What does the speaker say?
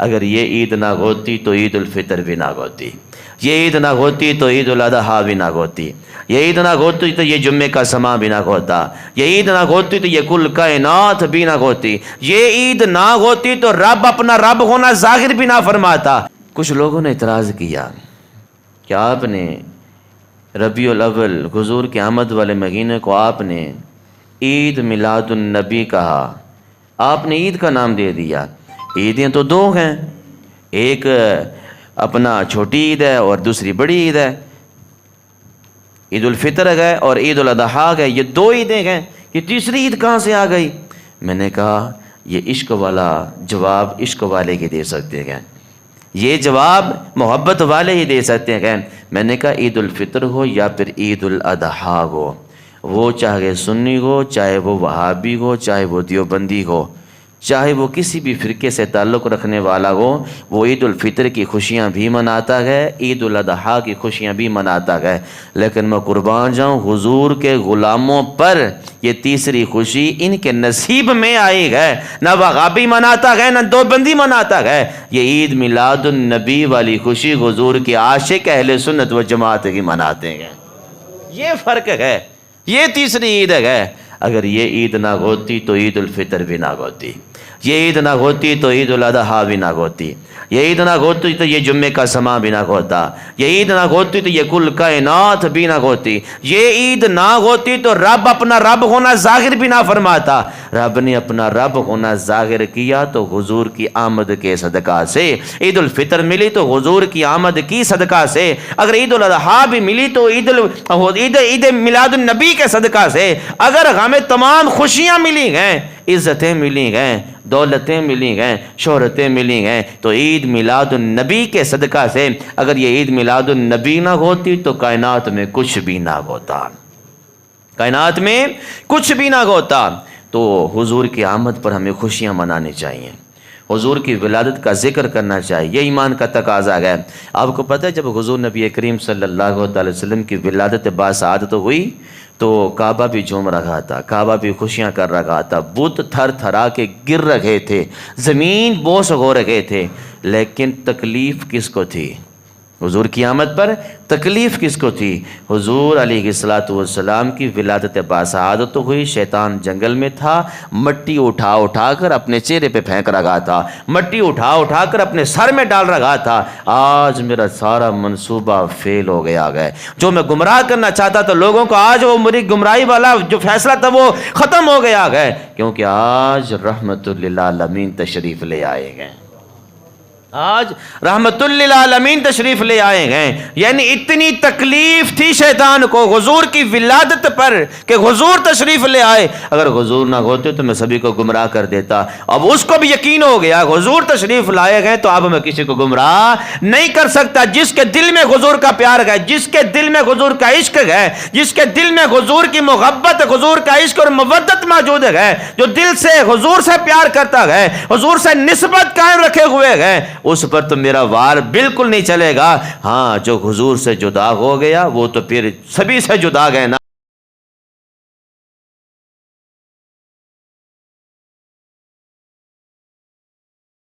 اگر یہ عید نہ ہوتی تو عید الفطر بھی نہ ہوتی، یہ عید نہ ہوتی تو عید الاضحیٰ بھی نہ ہوتی، یہ عید نہ ہوتی تو یہ جمعے کا سما بھی نہ ہوتا، یہ عید نہ ہوتی تو یہ کل کائنات بھی نہ ہوتی، یہ عید نہ ہوتی تو رب اپنا رب ہونا ظاہر بھی نہ فرماتا۔ کچھ لوگوں نے اعتراض کیا کہ آپ نے ربیع الاول حضور کی آمد والے مہینے کو آپ نے عید میلاد النبی کہا، آپ نے عید کا نام دے دیا۔ عیدیں تو دو ہیں، ایک اپنا چھوٹی عید ہے اور دوسری بڑی عید ہے، عید الفطر ہے اور عید الاضحیٰ ہے، یہ دو عیدیں ہیں، یہ تیسری عید کہاں سے آ گئی؟ میں نے کہا یہ عشق والا جواب عشق والے کے دے سکتے ہیں، یہ جواب محبت والے ہی دے سکتے ہیں۔ میں نے کہا عید الفطر ہو یا پھر عید الاضحیٰ ہو، وہ چاہے سنی ہو، چاہے وہ وہابی ہو، چاہے وہ دیوبندی ہو، چاہے وہ کسی بھی فرقے سے تعلق رکھنے والا ہو، وہ عید الفطر کی خوشیاں بھی مناتا ہے، عید الاضحیٰ کی خوشیاں بھی مناتا ہے، لیکن میں قربان جاؤں حضور کے غلاموں پر یہ تیسری خوشی ان کے نصیب میں آئی ہے، نہ وہابی مناتا ہے نہ دیوبندی مناتا ہے، یہ عید میلاد النبی والی خوشی حضور کے عاشق اہل سنت و جماعت ہی مناتے ہیں۔ یہ فرق ہے، یہ تیسری عید ہے۔ اگر یہ عید نہ ہوتی تو عید الفطر بھی نہ ہوتی، یہ عید نہ ہوتی تو عید الاضحیٰ بھی نہ ہوتی، یہ عید نہ ہوتی تو یہ جمعے کا سما بھی نہ ہوتا، یہ عید نہ ہوتی تو یہ کل کائنات بھی نہ ہوتی، یہ عید نہ ہوتی تو رب اپنا رب ہونا ظاہر بھی نہ فرماتا۔ رب نے اپنا رب ہونا ظاہر کیا تو حضور کی آمد کے صدقہ سے، عید الفطر ملی تو حضور کی آمد کی صدقہ سے، اگر عید الاضحیٰ بھی ملی تو عید میلاد النبی کے صدقہ سے، اگر ہمیں تمام خوشیاں ملی ہیں، عزتیں ملی ہیں، دولتیں ملی ہیں، شہرتیں ملی ہیں، تو عید میلاد النبی کے صدقہ سے۔ اگر یہ عید میلاد النبی نہ ہوتی تو کائنات میں کچھ بھی نہ ہوتا، کائنات میں کچھ بھی نہ ہوتا۔ تو حضور کی آمد پر ہمیں خوشیاں منانی چاہیے، حضور کی ولادت کا ذکر کرنا چاہیے، یہ ایمان کا تقاضا ہے۔ آپ کو پتہ ہے جب حضور نبی کریم صلی اللہ علیہ وسلم کی ولادت باسعادت ہوئی تو کعبہ بھی جھوم رہا تھا، کعبہ بھی خوشیاں کر رہا تھا، بت تھر تھرا کے گر رہے تھے، زمین بوس ہو رہے تھے، لیکن تکلیف کس کو تھی؟ حضور کی آمد پر تکلیف کس کو تھی؟ حضور علیہ السلام کی ولادت باسعادت ہوئی، شیطان جنگل میں تھا، مٹی اٹھا اٹھا کر اپنے چہرے پہ پھینک رہا تھا، مٹی اٹھا اٹھا کر اپنے سر میں ڈال رہا تھا۔ آج میرا سارا منصوبہ فیل ہو گیا ہے، جو میں گمراہ کرنا چاہتا تھا لوگوں کو، آج وہ میری گمراہی والا جو فیصلہ تھا وہ ختم ہو گیا ہے، کیونکہ آج رحمت للعالمین تشریف لے آئے گئے، آج رحمت للعالمین تشریف لے آئے ہیں۔ یعنی اتنی تکلیف تھی شیطان کو حضور کی ولادت پر کہ حضور تشریف لے آئے، اگر حضور نہ ہوتے تو میں سبھی کو گمراہ کر دیتا۔ اب اس کو بھی یقین ہو گیا حضور تشریف لائے گئے تو اب میں کسی کو گمراہ نہیں کر سکتا۔ جس کے دل میں حضور کا پیار ہے، جس کے دل میں حضور کا عشق ہے، جس کے دل میں حضور کی محبت، حضور کا عشق اور مودت موجود ہے، جو دل سے حضور سے پیار کرتا ہے، حضور سے نسبت قائم رکھے ہوئے ہے، اس پر تو میرا وار بالکل نہیں چلے گا۔ ہاں جو حضور سے جدا ہو گیا وہ تو پھر سبھی سے جدا گئے نا۔